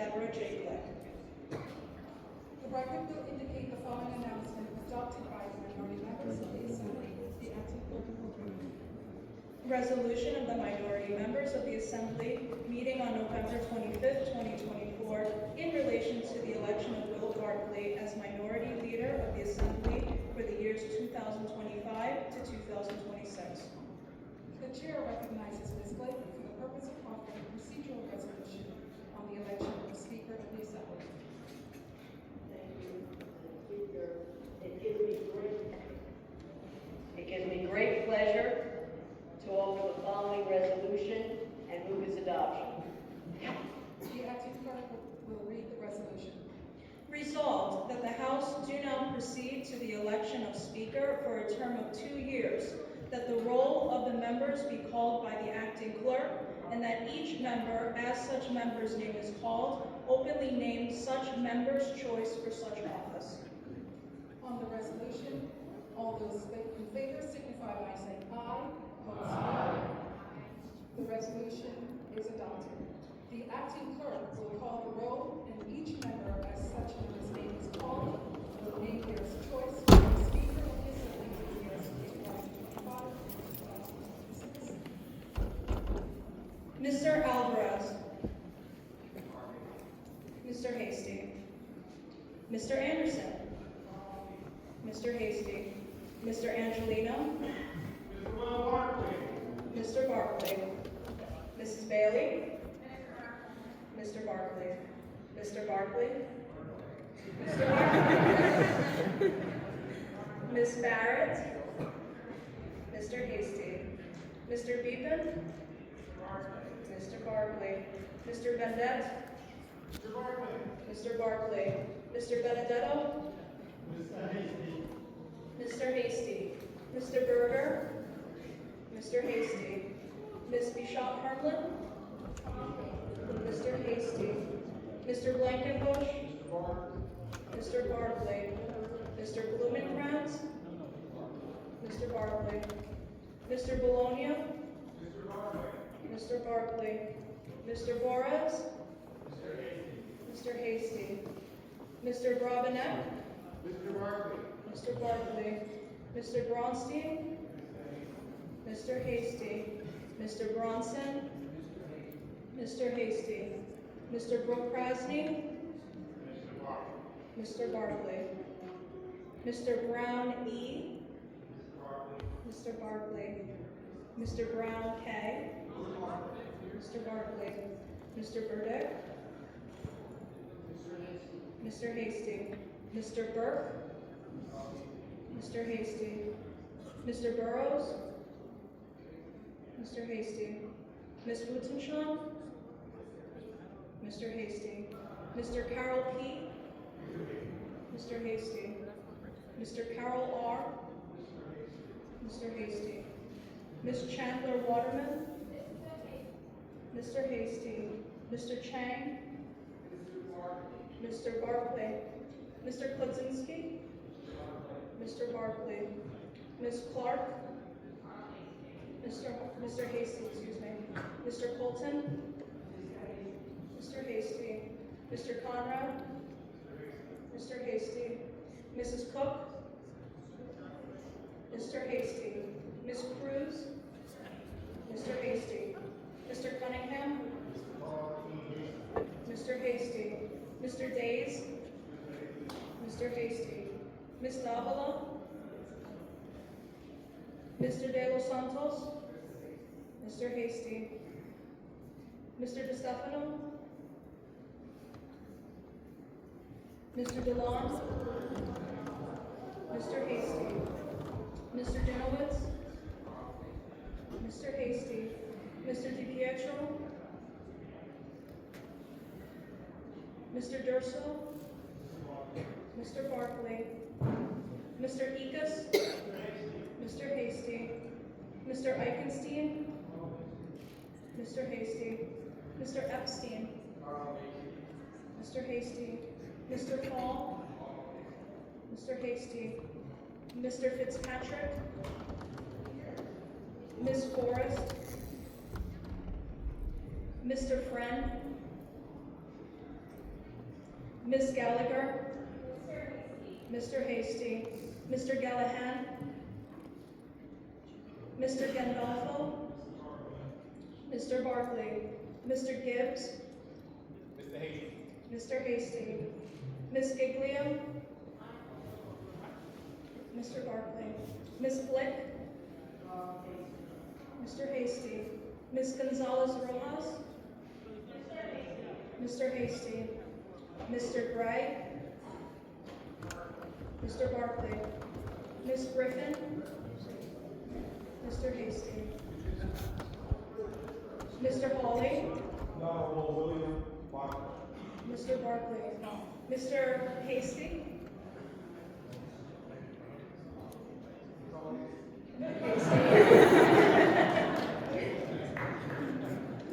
Deborah J. Glick. The record will indicate the following announcement adopted by the minority members of the Assembly. The acting clerk will read. Resolution of the minority members of the Assembly meeting on November 25th, 2024, in relation to the election of Will Barkley as minority leader of the Assembly for the years 2025 to 2026. The chair recognizes Ms. Blake for the purpose of offering a procedural resolution on the election of the Speaker of the Assembly. Thank you, Speaker. It gives me great pleasure to offer the following resolution and move its adoption. The acting clerk will read the resolution. Resolved that the House do now proceed to the election of Speaker for a term of 2 years, that the roll of the members be called by the acting clerk, and that each member, as such member's name is called, openly name such member's choice for such office. On the resolution, all those in favor signify by saying aye. Opposed, no. The resolution is adopted. The acting clerk will call the roll, and each member, as such member's name is called, will name their choice for the Speaker of the Assembly for the years 2025 to 2026. Mr. Alvarez. Mr. Hasty. Mr. Anderson. Mr. Hasty. Mr. Angelino. Mr. Barkley. Mrs. Bailey. Mr. Barkley. Mr. Barkley. Mr. Barkley. Ms. Barrett. Mr. Hasty. Mr. Beepan. Mr. Barkley. Mr. Bendette. Mr. Barkley. Mr. Benedetto. Mr. Hasty. Mr. Berger. Mr. Hasty. Ms. Bishop Harmlin. Mr. Hasty. Mr. Blankenbush. Mr. Barkley. Mr. Blumenkrantz. Mr. Barkley. Mr. Bologna. Mr. Barkley. Mr. Borres. Mr. Hasty. Mr. Brabenek. Mr. Barkley. Mr. Bronstein. Mr. Hasty. Mr. Bronson. Mr. Hasty. Mr. Brooke Krasny. Mr. Barkley. Mr. Brown E. Mr. Barkley. Mr. Brown K. Mr. Barkley. Mr. Burdick. Mr. Hasty. Mr. Burke. Mr. Hasty. Mr. Burrows. Mr. Hasty. Ms. Wutenshaw. Mr. Hasty. Mr. Carol P. Mr. Hasty. Mr. Carol R. Mr. Hasty. Ms. Chandler Waterman. Mr. Hasty. Mr. Chang. Mr. Barkley. Mr. Kludzinski. Mr. Barkley. Ms. Clark. Mr. Hasty, excuse me. Mr. Colton. Mr. Hasty. Mr. Conrad. Mr. Hasty. Mrs. Cook. Mr. Hasty. Ms. Cruz. Mr. Hasty. Mr. Cunningham. Mr. Hasty. Mr. Days. Mr. Hasty. Ms. Davila. Mr. De Los Santos. Mr. Hasty. Mr. DeStefano. Mr. DeLon. Mr. Hasty. Mr. Dinowitz. Mr. Hasty. Mr. DiPietro. Mr. Durso. Mr. Barkley. Mr. Ekus. Mr. Hasty. Mr. Eichenstein. Mr. Hasty. Mr. Epstein. Mr. Hasty. Mr. Paul. Mr. Hasty. Mr. Fitzpatrick. Ms. Forrest. Mr. Friend. Ms. Gallagher, Mr. Hasty, Mr. Gallahan, Mr. Gandolfo, Mr. Barkley, Mr. Gibbs, Mr. Hasty, Ms. Giglio, Mr. Barkley, Ms. Flick, Mr. Hasty, Ms. Gonzalez Rojas, Mr. Hasty, Mr. Gray, Mr. Barkley, Ms. Griffin, Mr. Hasty, Mr. Hawley, William Barkley. Mr. Barkley, Mr. Hasty,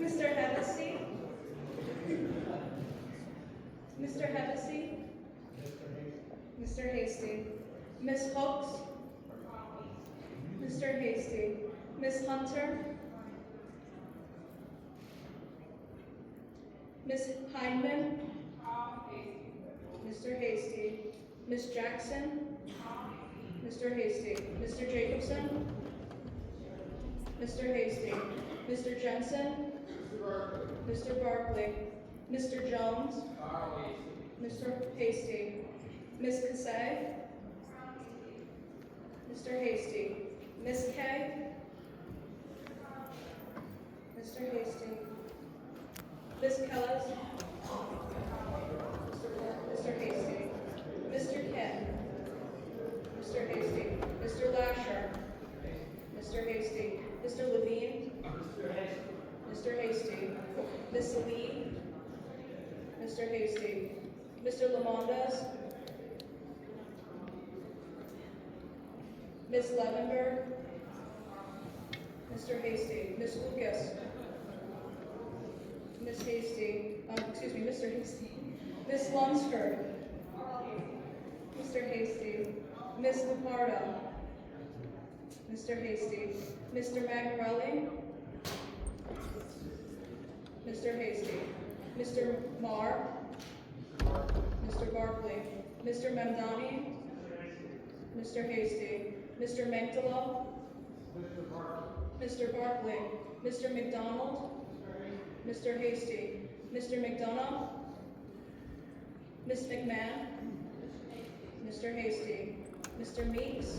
Mr. Hevesy, Mr. Hevesy, Mr. Hasty, Ms. Hooks, Mr. Hasty, Ms. Hunter, Ms. Hindman, Mr. Hasty, Ms. Jackson, Mr. Hasty, Mr. Jacobson, Mr. Hasty, Mr. Jensen, Mr. Barkley, Mr. Jones, Mr. Hasty, Ms. Kasay, Mr. Hasty, Ms. Kay, Mr. Hasty, Ms. Kellis, Mr. Hasty, Mr. Ken, Mr. Hasty, Mr. Lasher, Mr. Hasty, Mr. Levine, Mr. Hasty, Ms. Lee, Mr. Hasty, Mr. Lamondas, Ms. Levenberg, Mr. Hasty, Ms. Lucas, Ms. Hasty, Mr. Hasty, Ms. Lunsford, Mr. Hasty, Ms. Lupardo, Mr. Hasty, Mr. Magnarelli, Mr. Hasty, Mr. Marr, Mr. Barkley, Mr. Mamdani, Mr. Hasty, Mr. Mengtala, Mr. Barkley, Mr. McDonald, Mr. Hasty, Mr. McDonough, Ms. McMahon, Mr. Hasty, Mr. Meeks,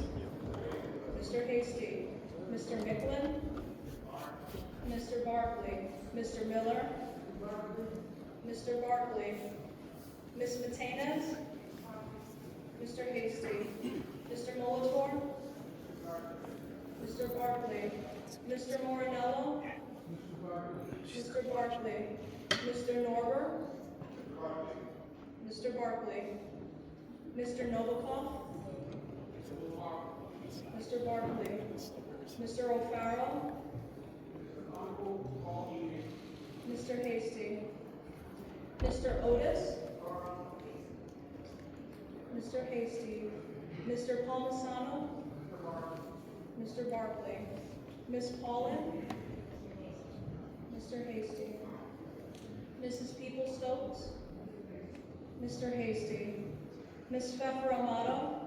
Mr. Hasty, Mr. Micklin, Mr. Barkley, Mr. Miller, Mr. Barkley, Ms. Matenas, Mr. Hasty, Mr. Molitor, Mr. Barkley, Mr. Morinello, Mr. Barkley, Mr. Norber, Mr. Barkley, Mr. Novikov, Mr. Barkley, Mr. O'Farrell, Mr. Hasty, Mr. Otis, Mr. Hasty, Mr. Palmisano, Mr. Barkley, Ms. Paulin, Mr. Hasty, Mrs. People-Stokes, Mr. Hasty, Ms. Pfeffer Amato,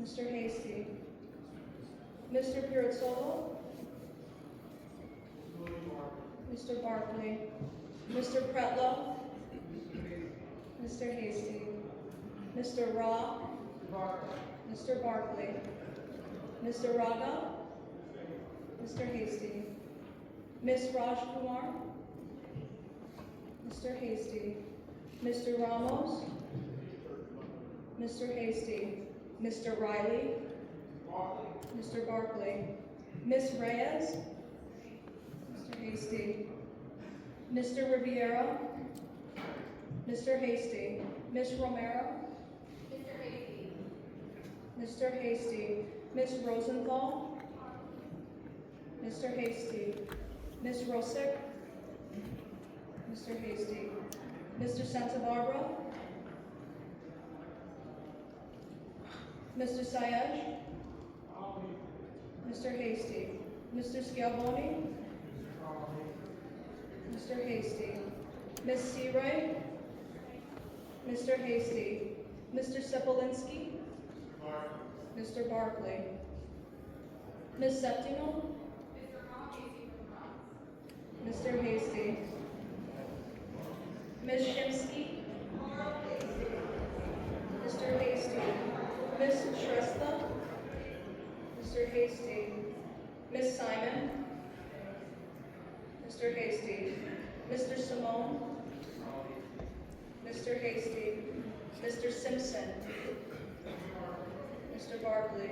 Mr. Hasty, Mr. Pirozzolo, Mr. Barkley, Mr. Pretlow, Mr. Hasty, Mr. Ra, Mr. Barkley, Mr. Raga, Mr. Hasty, Ms. Rajkumar, Mr. Hasty, Mr. Ramos, Mr. Hasty, Mr. Riley, Mr. Barkley, Ms. Reyes, Mr. Hasty, Mr. Riviera, Mr. Hasty, Ms. Romero, Mr. Hasty, Ms. Rosenthal, Mr. Hasty, Ms. Rosick, Mr. Hasty, Mr. Santa Barbara, Mr. Syed, Mr. Hasty, Mr. Schiavone, Mr. Hasty, Ms. Seawright, Mr. Hasty, Mr. Sepelinski, Mr. Barkley, Ms. Septimo, Mr. Hasty, Ms. Shimsky, Mr. Hasty, Ms. Shrestha, Mr. Hasty, Ms. Simon, Mr. Hasty, Mr. Simone, Mr. Hasty, Mr. Simpson, Mr. Barkley,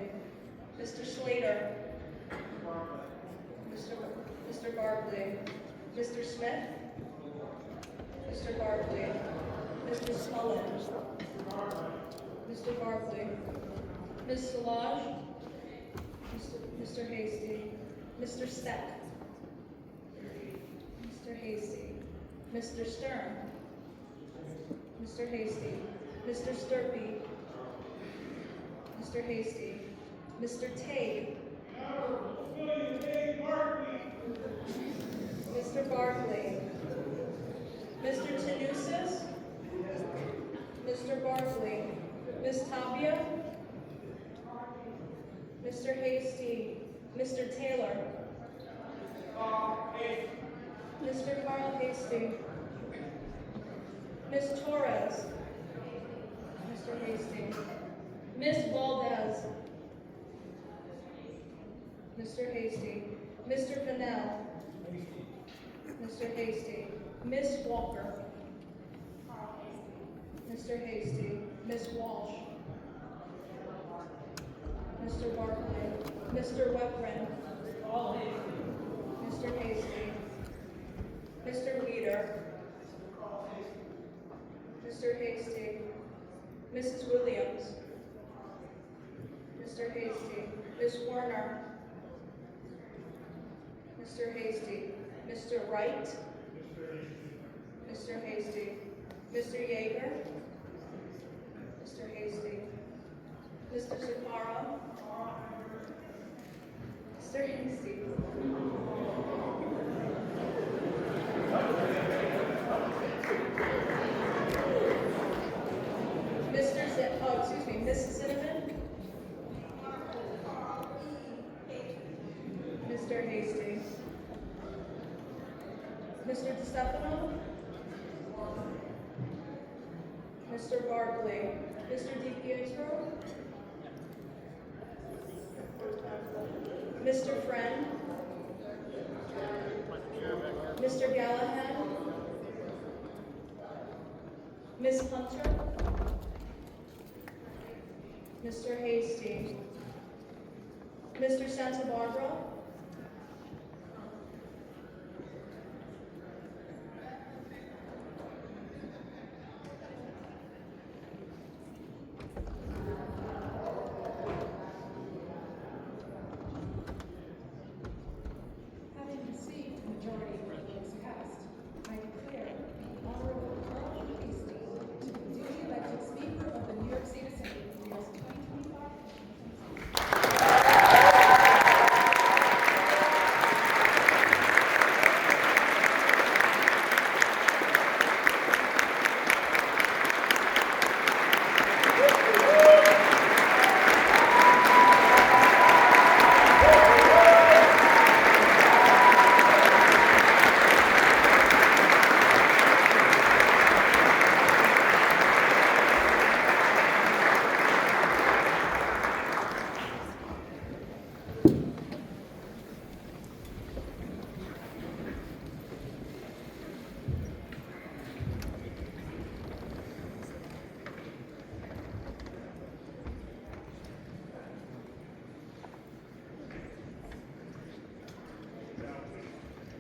Mr. Slater, Mr. Barkley, Mr. Smith, Mr. Barkley, Mr. Smullen, Mr. Barkley, Ms. Solage, Mr. Hasty, Mr. Steck, Mr. Hasty, Mr. Stern, Mr. Hasty, Mr. Sturpey, Mr. Hasty, Mr. Tague, Mr. Barkley, Mr. Tanusis, Mr. Barkley, Ms. Tapia, Mr. Hasty, Mr. Taylor, Mr. Carl Hasty, Ms. Torres, Mr. Hasty, Ms. Valdez, Mr. Hasty, Mr. Fennell, Mr. Hasty, Ms. Walker, Mr. Hasty, Ms. Walsh, Mr. Barkley, Mr. Weprin, Mr. Hasty, Mr. Weeder, Mr. Hasty, Mrs. Williams, Mr. Hasty, Ms. Warner, Mr. Hasty, Mr. Wright, Mr. Hasty, Mr. Yeager, Mr. Hasty, Mr. Zakara, Mr. Hasty, Mrs. Cinnamon, Mr. Hasty, Mr. DeStefano, Mr. Barkley, Mr. DiPietro, Mr. Friend, Mr. Gallahan, Ms. Hunter, Mr. Hasty, Mr. Santa Barbara,